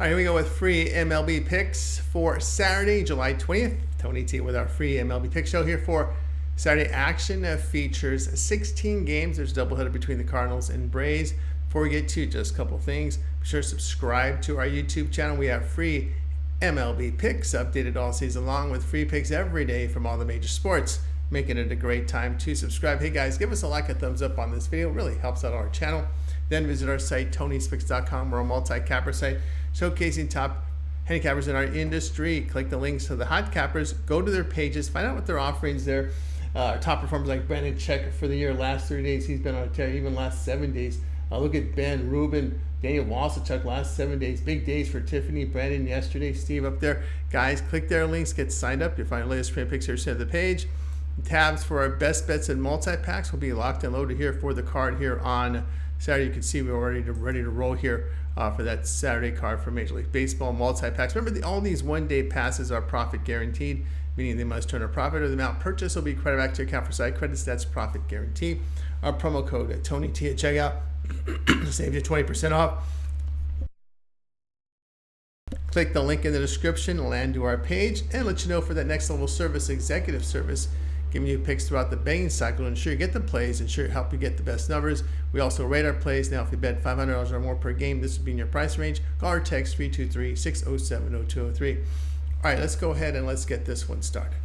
All right, here we go with free MLB picks for Saturday, July 20th. Tony T with our free MLB pick show here for Saturday action. Features 16 games. There's a doubleheader between the Cardinals and Braves. Before we get to just a couple things, be sure to subscribe to our YouTube channel. We have free MLB picks updated all season long with free picks every day from all the major sports, making it a great time to subscribe. Hey guys, give us a like, a thumbs up on this video. It really helps out our channel. Then visit our site, Tony'sPicks.com. We're a multi-capper site showcasing top handicappers in our industry. Click the links to the hot cappers, go to their pages, find out what their offerings there. Top performers like Brandon Check for the year, last 30 days, he's been on a tear, even last 7 days. Look at Ben, Ruben, Daniel Walsachuk, last 7 days. Big days for Tiffany, Brandon yesterday, Steve up there. Guys, click their links, get signed up. You'll find the latest free picks here at the page. Tabs for our best bets and multi-packs will be locked and loaded here for the card here on Saturday. You can see we're already ready to roll here for that Saturday card for Major League Baseball multi-packs. Remember, all these one-day passes are profit guaranteed, meaning they must turn a profit, or the amount purchased will be credited back to your account for side credits. That's profit guarantee. Our promo code at Tony T at checkout save you 20% off. Click the link in the description, land to our page, and let you know for that next level service, executive service, giving you picks throughout the betting cycle to ensure you get the plays, ensure help you get the best numbers. We also rate our plays. Now, if you bet $500 or more per game, this would be in your price range. Call or text 323-607-0203. All right, let's go ahead and let's get this one started.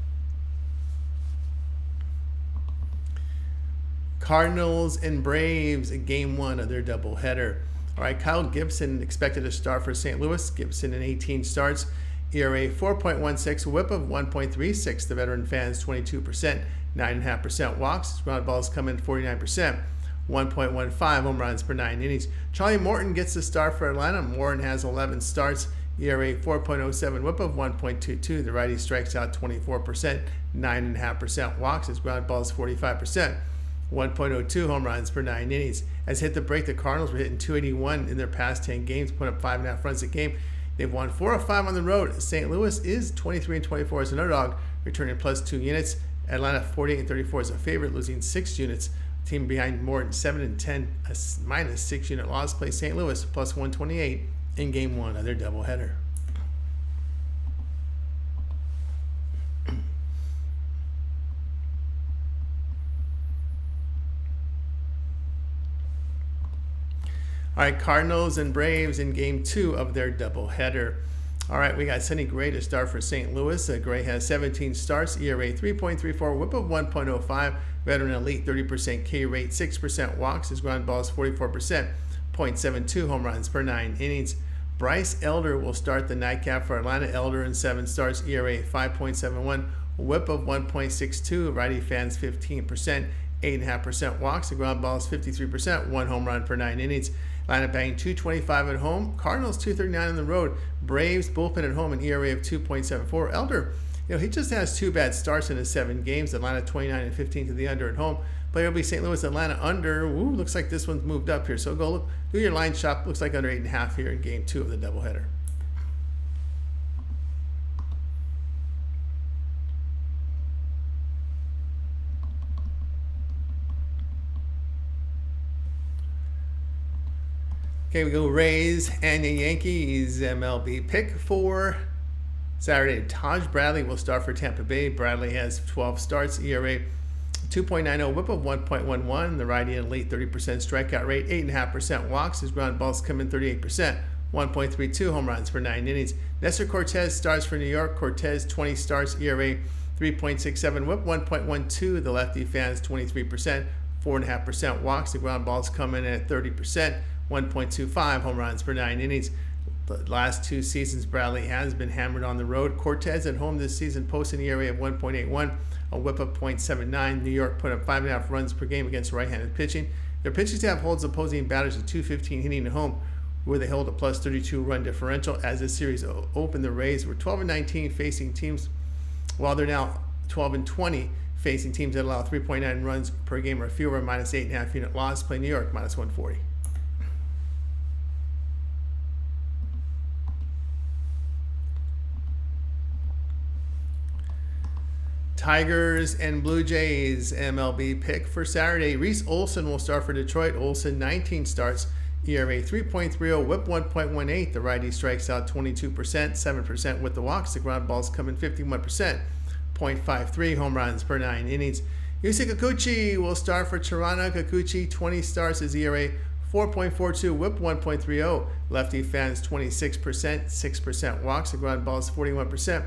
Cardinals and Braves, game one of their doubleheader. All right, Kyle Gibson expected to start for St. Louis. Gibson in 18 starts. ERA 4.16, whip of 1.36. The veteran fans 22%, 9.5% walks. Ground balls come in 49%, 1.15 home runs per 9 innings. Charlie Morton gets the start for Atlanta. Morton has 11 starts. ERA 4.07, whip of 1.22. The righty strikes out 24%, 9.5% walks. His ground balls 45%. 1.02 home runs per 9 innings. As hit the break, the Cardinals were hitting 281 in their past 10 games, putting up 5.5 runs a game. They've won 4 of 5 on the road. St. Louis is 23-24 as an underdog, returning plus 2 units. Atlanta 48-34 as a favorite, losing 6 units. Team behind Morton 7-10, a minus 6 unit loss. Play St. Louis plus 128 in game one of their doubleheader. All right, Cardinals and Braves in game two of their doubleheader. All right, we got Sonny Gray to start for St. Louis. Gray has 17 starts, ERA 3.34, whip of 1.05, veteran elite, 30% K rate, 6% walks. His ground balls 44%, 0.72 home runs per 9 innings. Bryce Elder will start the nightcap for Atlanta. Elder in 7 starts, ERA 5.71, whip of 1.62, righty fans 15%, 8.5% walks. The ground balls 53%, 1 home run per 9 innings. Atlanta batting 225 at home. Cardinals 239 on the road. Braves bullpen at home, an ERA of 2.74. Elder, he just has 2 bad starts in his 7 games. Atlanta 29-15 to the under at home. Player will be St. Louis. Atlanta under. Ooh, looks like this one's moved up here. So go look, do your line shop. Looks like under 8.5 here in game 2 of the doubleheader. Okay, we go Rays and the Yankees MLB pick for Saturday. Taj Bradley will start for Tampa Bay. Bradley has 12 starts, ERA 2.90, whip of 1.11. The righty elite, 30% strikeout rate, 8.5% walks. His ground balls come in 38%, 1.32 home runs per 9 innings. Nestor Cortez starts for New York. Cortez 20 starts, ERA 3.67, whip 1.12. The lefty fans 23%, 4.5% walks. The ground balls come in at 30%. 1.25 home runs per 9 innings. The last 2 seasons, Bradley has been hammered on the road. Cortez at home this season posted an ERA of 1.81, a whip of 0.79. New York put up 5.5 runs per game against right-handed pitching. Their pitching staff holds opposing batters to 215 hitting at home, where they hold a plus 32 run differential. As this series opened, the Rays were 12-19 facing teams, while they're now 12-20 facing teams that allow 3.9 runs per game or fewer, minus 8.5 unit loss. Play New York minus 140. Tigers and Blue Jays MLB pick for Saturday. Reese Olson will start for Detroit. Olson 19 starts, ERA 3.30, whip 1.18. The righty strikes out 22%, 7% with the walks. The ground balls come in 51%, 0.53 home runs per 9 innings. Yusei Kikuchi will start for Toronto. Kikuchi, 20 starts, his ERA 4.42, whip 1.30. Lefty fans 26%, 6% walks. The ground balls 41%,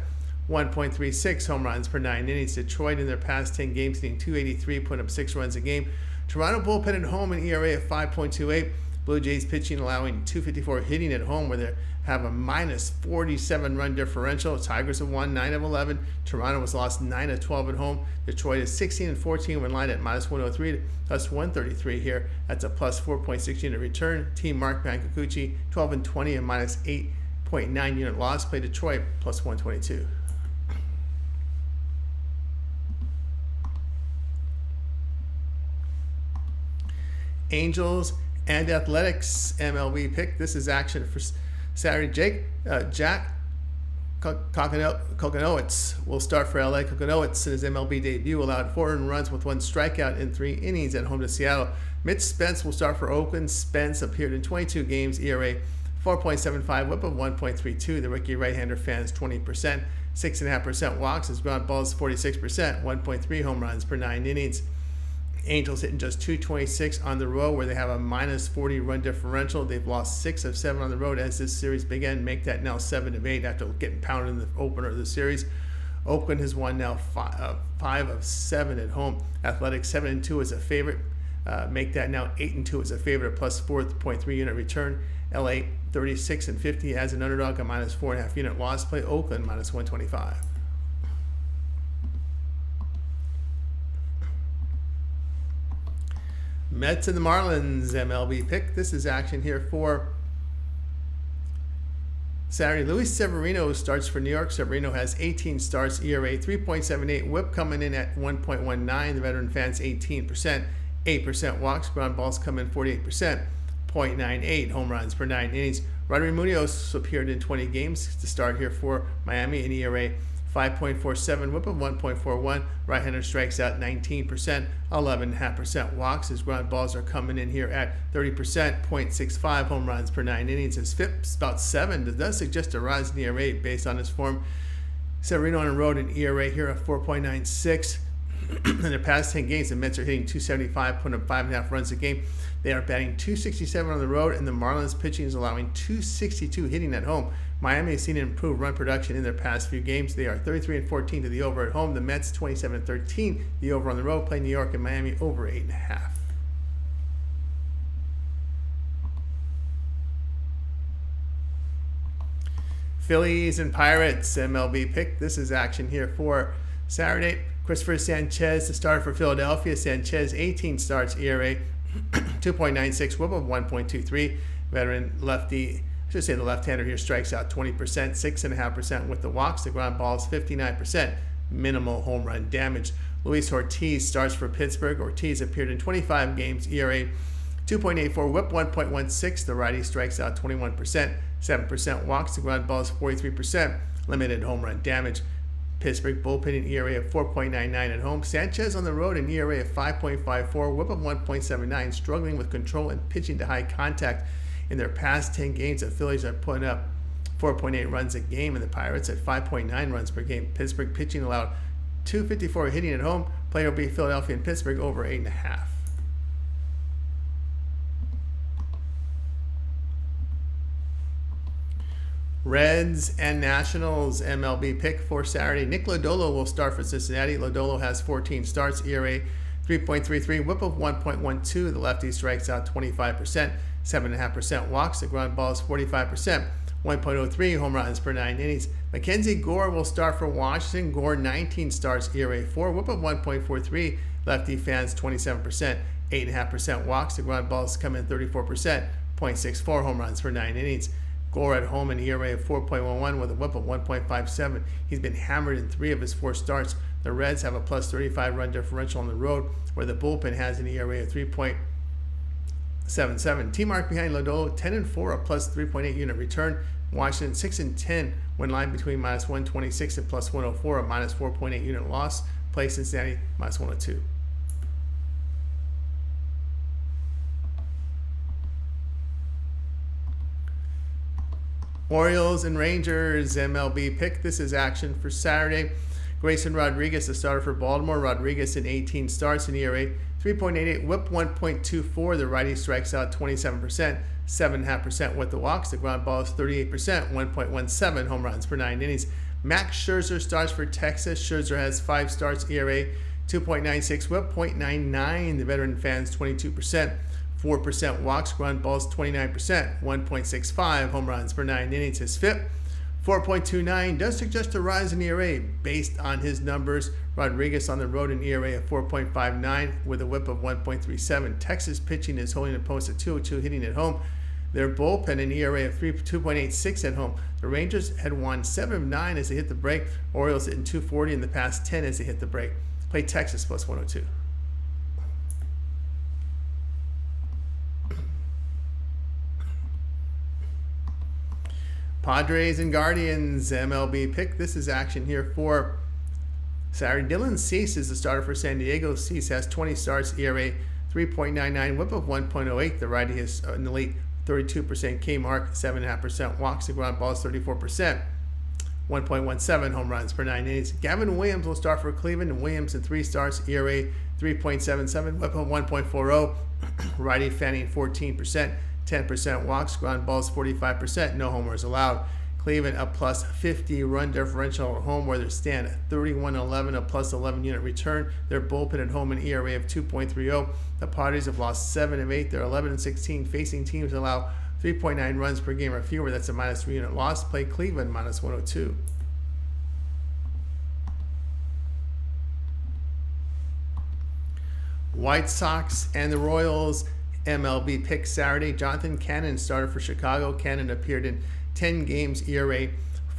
1.36 home runs per 9 innings. Detroit in their past 10 games hitting 283, putting up 6 runs a game. Toronto bullpen at home, an ERA of 5.28. Blue Jays pitching allowing 254 hitting at home, where they have a minus 47 run differential. Tigers have won 9 of 11. Toronto has lost 9 of 12 at home. Detroit is 16 and 14 when lined at minus 103 to plus 133 here. That's a plus 4.6 unit return. Team Mark Kikuchi 12 and 20 and minus 8.9 unit loss. Play Detroit plus 122. Angels and Athletics MLB pick. This is action for Saturday. Jack Kokonowitz will start for LA. Kokonowitz in his MLB debut allowed 4 earned runs with 1 strikeout in 3 innings at home to Seattle. Mitch Spence will start for Oakland. Spence appeared in 22 games, ERA 4.75, whip of 1.32. The rookie right-hander fans 20%, 6.5% walks. His ground balls 46%, 1.3 home runs per 9 innings. Angels hitting just 226 on the road, where they have a minus 40 run differential. They've lost 6 of 7 on the road as this series began. Make that now 7 of 8 after getting pounded in the opener of the series. Oakland has won now 5 of 7 at home. Athletics 7 and 2 as a favorite. Make that now 8 and 2 as a favorite, plus 4.3 unit return. LA 36 and 50 as an underdog, a minus 4.5 unit loss. Play Oakland minus 125. Mets and the Marlins MLB pick. This is action here for Saturday. Luis Severino starts for New York. Severino has 18 starts, ERA 3.78, whip coming in at 1.19. The veteran fans 18%, 8% walks. Ground balls come in 48%, 0.98 home runs per 9 innings. Rodrigo Munoz appeared in 20 games to start here for Miami, an ERA 5.47, whip of 1.41. Right-hander strikes out 19%, 11.5% walks. His ground balls are coming in here at 30%, 0.65 home runs per 9 innings. His FIP's about 7. That does suggest a rise in ERA based on his form. Severino on the road, an ERA here of 4.96. In the past 10 games, the Mets are hitting 275, putting up 5.5 runs a game. They are batting 267 on the road, and the Marlins pitching is allowing 262 hitting at home. Miami has seen an improved run production in their past few games. They are 33 and 14 to the over at home. The Mets 27 and 13, the over on the road. Play New York and Miami over 8.5. Phillies and Pirates MLB pick. This is action here for Saturday. Christopher Sanchez to start for Philadelphia. Sanchez 18 starts, ERA 2.96, whip of 1.23. Veteran lefty, I should say the left-hander here strikes out 20%, 6.5% with the walks. The ground balls 59%, minimal home run damage. Luis Ortiz starts for Pittsburgh. Ortiz appeared in 25 games, ERA 2.84, whip 1.16. The righty strikes out 21%, 7% walks. The ground balls 43%, limited home run damage. Pittsburgh bullpen an ERA of 4.99 at home. Sanchez on the road an ERA of 5.54, whip of 1.79, struggling with control and pitching to high contact. In their past 10 games, the Phillies are putting up 4.8 runs a game, and the Pirates at 5.9 runs per game. Pittsburgh pitching allowed 254 hitting at home. Player will be Philadelphia and Pittsburgh over 8.5. Reds and Nationals MLB pick for Saturday. Nick Lodolo will start for Cincinnati. Lodolo has 14 starts, ERA 3.33, whip of 1.12. The lefty strikes out 25%, 7.5% walks. The ground balls 45%, 1.03 home runs per 9 innings. Mackenzie Gore will start for Washington. Gore 19 starts, ERA 4, whip of 1.43. Lefty fans 27%, 8.5% walks. The ground balls come in 34%, 0.64 home runs per 9 innings. Gore at home, an ERA of 4.11 with a whip of 1.57. He's been hammered in 3 of his 4 starts. The Reds have a plus 35 run differential on the road, where the bullpen has an ERA of 3.77. Team mark behind Lodolo 10 and 4, a plus 3.8 unit return. Washington 6 and 10 when line between minus 126 and plus 104, a minus 4.8 unit loss. Play Cincinnati minus 102. Orioles and Rangers MLB pick. This is action for Saturday. Grayson Rodriguez, the starter for Baltimore. Rodriguez in 18 starts, in ERA 3.88, whip 1.24. The righty strikes out 27%, 7.5% with the walks. The ground ball is 38%, 1.17 home runs per 9 innings. Max Scherzer starts for Texas. Scherzer has 5 starts, ERA 2.96, whip 0.99. The veteran fans 22%, 4% walks. Ground balls 29%, 1.65 home runs per 9 innings. His FIP 4.29 does suggest a rise in ERA based on his numbers. Rodriguez on the road in ERA of 4.59 with a whip of 1.37. Texas pitching is holding opponents at 202, hitting at home. Their bullpen in ERA of 2.86 at home. The Rangers had won 7 of 9 as they hit the break. Orioles hitting 240 in the past 10 as they hit the break. Play Texas plus 102. Padres and Guardians MLB pick. This is action here for Saturday. Dylan Cease is the starter for San Diego. Cease has 20 starts, ERA 3.99, whip of 1.08. The righty is an elite 32% K mark, 7.5% walks. The ground ball is 34%, 1.17 home runs per 9 innings. Gavin Williams will start for Cleveland. Williams in 3 starts, ERA 3.77, whip of 1.40. Righty fanning 14%. 10% walks, ground balls 45%, no homers allowed. Cleveland a plus 50 run differential at home, where they stand at 31-11, a plus 11 unit return. Their bullpen at home an ERA of 2.30. The Padres have lost 7 of 8. They're 11-16. Facing teams allow 3.9 runs per game or fewer. That's a minus 3 unit loss. Play Cleveland minus 102. White Sox and the Royals MLB pick Saturday. Jonathan Cannon started for Chicago. Cannon appeared in 10 games, ERA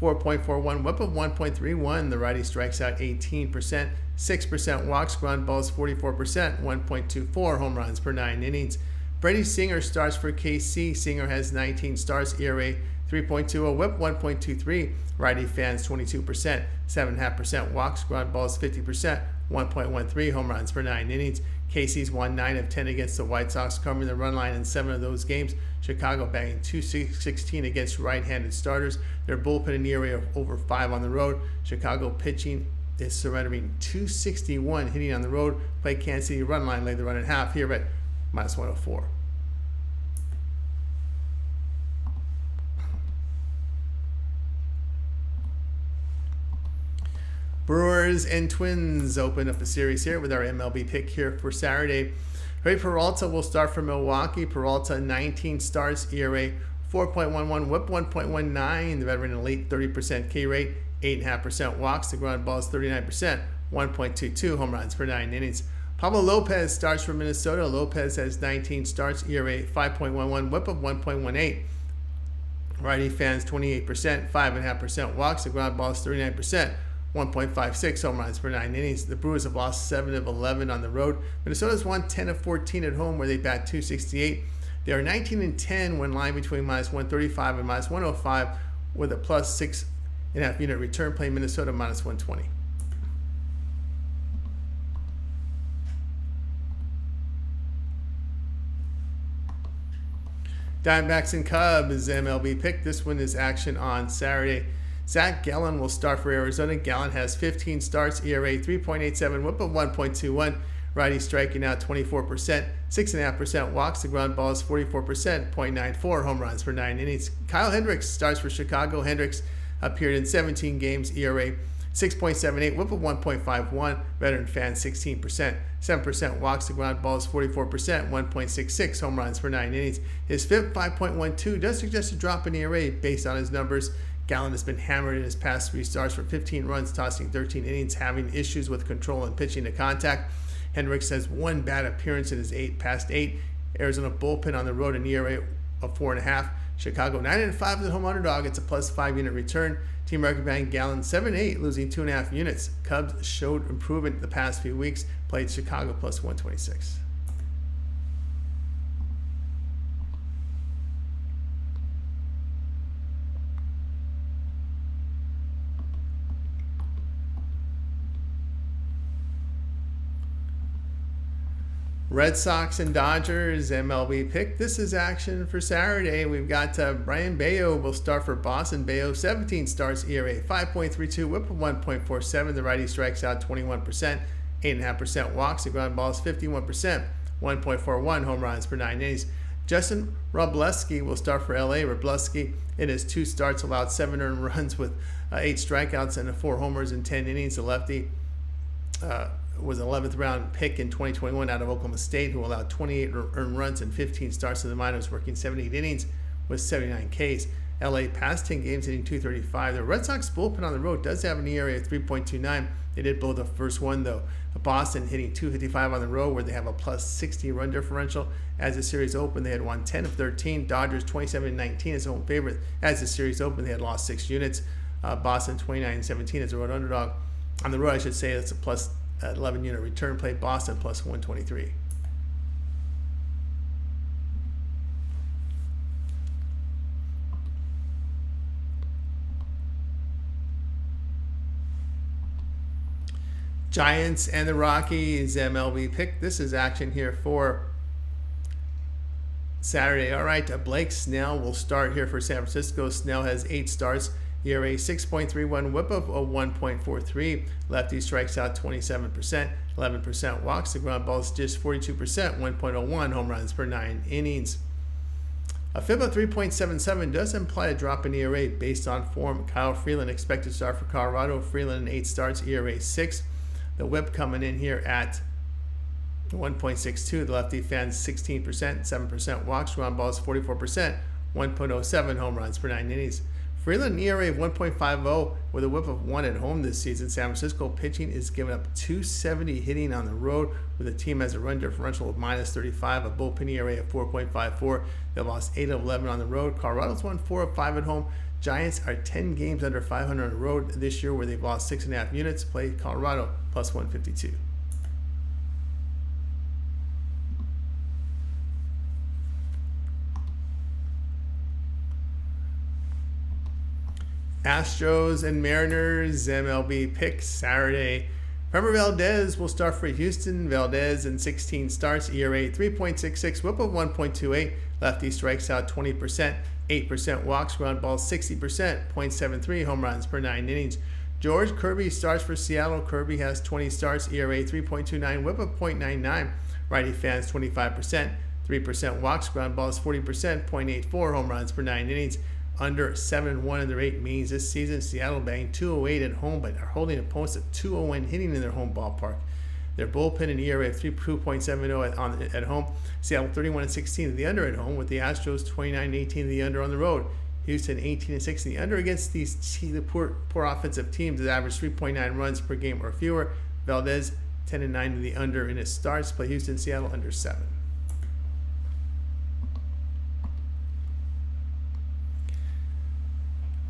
4.41, whip of 1.31. The righty strikes out 18%, 6% walks, ground balls 44%, 1.24 home runs per 9 innings. Brady Singer starts for KC. Singer has 19 starts, ERA 3.20, whip 1.23. Righty fans 22%, 7.5% walks, ground balls 50%, 1.13 home runs per 9 innings. Casey's won 9 of 10 against the White Sox, covering the run line in 7 of those games. Chicago bagging 216 against right-handed starters. Their bullpen in ERA of over 5 on the road. Chicago pitching is surrendering 261, hitting on the road. Play Kansas City run line, lay the run at half here at minus 104. Brewers and Twins open up the series here with our MLB pick here for Saturday. Ray Peralta will start for Milwaukee. Peralta 19 starts, ERA 4.11, whip 1.19. The veteran elite 30% K rate, 8.5% walks. The ground ball is 39%, 1.22 home runs per 9 innings. Pablo Lopez starts for Minnesota. Lopez has 19 starts, ERA 5.11, whip of 1.18. Righty fans 28%, 5.5% walks. The ground ball is 39%. 1.56 home runs per 9 innings. The Brewers have lost 7 of 11 on the road. Minnesota's won 10 of 14 at home, where they bat 268. They are 19-10 when lying between minus 135 and minus 105, with a plus 6.5 unit return. Playing Minnesota minus 120. Diamondbacks and Cubs MLB pick. This one is action on Saturday. Zach Gallen will start for Arizona. Gallen has 15 starts, ERA 3.87, whip of 1.21. Righty striking out 24%, 6.5% walks. The ground ball is 44%, 0.94 home runs per 9 innings. Kyle Hendricks starts for Chicago. Hendricks appeared in 17 games, ERA 6.78, whip of 1.51. Veteran fan 16%, 7% walks. The ground ball is 44%, 1.66 home runs per 9 innings. His FIP 5.12 does suggest a drop in ERA based on his numbers. Gallen has been hammered in his past 3 starts for 15 runs, tossing 13 innings, having issues with control and pitching to contact. Hendricks has 1 bad appearance in his past 8. Arizona bullpen on the road, an ERA of 4.5. Chicago 9-5 as a home underdog. It's a plus 5 unit return. Team record batting Gallen 7-8, losing 2.5 units. Cubs showed improvement the past few weeks. Played Chicago plus 126. Red Sox and Dodgers MLB pick. This is action for Saturday. We've got Brian Bayo will start for Boston. Bayo, 17 starts, ERA 5.32, whip of 1.47. The righty strikes out 21%, 8.5% walks. The ground balls 51%, 1.41 home runs per 9 innings. Justin Wrobleski will start for LA. Wrobleski, in his 2 starts, allowed 7 earned runs with 8 strikeouts and 4 homers in 10 innings. The lefty was an 11th round pick in 2021 out of Oklahoma State, who allowed 28 earned runs and 15 starts in the minors, working 78 innings with 79 Ks. LA past 10 games hitting 235. The Red Sox bullpen on the road does have an ERA of 3.29. They did blow the first one though. Boston hitting 255 on the road, where they have a plus 60 run differential. As the series opened, they had won 10 of 13. Dodgers 27-19 as home favorite. As the series opened, they had lost 6 units. Boston 29-17 as a road underdog. On the road, I should say, that's a plus 11 unit return play. Boston plus 123. Giants and the Rockies MLB pick. This is action here for Saturday. All right, Blake Snell will start here for San Francisco. Snell has 8 starts, ERA 6.31, whip of 1.43. Lefty strikes out 27%, 11% walks. The ground balls just 42%, 1.01 home runs per 9 innings. A FIB of 3.77 does imply a drop in ERA based on form. Kyle Freeland expected to start for Colorado. Freeland in 8 starts, ERA 6. The whip coming in here at 1.62. The lefty fans 16%, 7% walks. Ground balls 44%, 1.07 home runs per 9 innings. Freeland ERA of 1.50 with a whip of 1 at home this season. San Francisco pitching is giving up 270 hitting on the road, where the team has a run differential of minus 35, a bullpen ERA of 4.54. They've lost 8 of 11 on the road. Colorado's won 4 of 5 at home. Giants are 10 games under 500 on the road this year, where they've lost 6.5 units. Play Colorado plus 152. Astros and Mariners MLB picks Saturday. Remember, Valdez will start for Houston. Valdez in 16 starts, ERA 3.66, whip of 1.28. Lefty strikes out 20%, 8% walks. Ground balls 60%, 0.73 home runs per 9 innings. George Kirby starts for Seattle. Kirby has 20 starts, ERA 3.29, whip of 0.99. Righty fans 25%, 3% walks. Ground balls 40%, 0.84 home runs per 9 innings. Under 7-1 in their 8 meetings this season. Seattle banged 208 at home, but are holding opponents at 201 hitting in their home ballpark. Their bullpen and ERA of 2.70 at home. Seattle 31-16 the under at home, with the Astros 29-18 the under on the road. Houston 18-6 the under against the poor offensive teams that average 3.9 runs per game or fewer. Valdez 10-9 the under in its starts. Play Houston, Seattle under 7.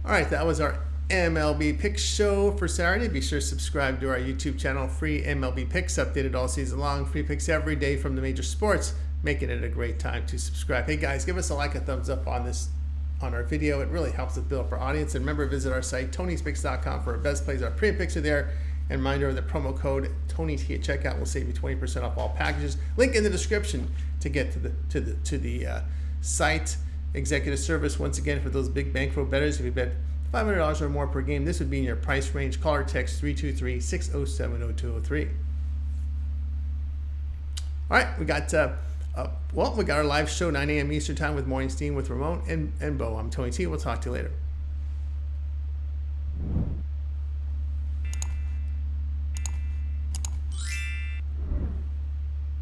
All right, that was our MLB Picks show for Saturday. Be sure to subscribe to our YouTube channel, Free MLB Picks, updated all season long. Free picks every day from the major sports, making it a great time to subscribe. Hey guys, give us a like, a thumbs up on our video. It really helps us build up our audience. And remember, visit our site, Tony'sPicks.com, for our best plays. Our pre picks are there. And reminder, the promo code TonyT at checkout will save you 20% off all packages. Link in the description to get to the site. Executive service, once again, for those big bankroll bettors. If you bet $500 or more per game, this would be in your price range. Call or text 323-607-0203. All right, we got our live show 9 a.m. Eastern time with Morning Steam with Ramon and Bo. I'm Tony T. We'll talk to you later.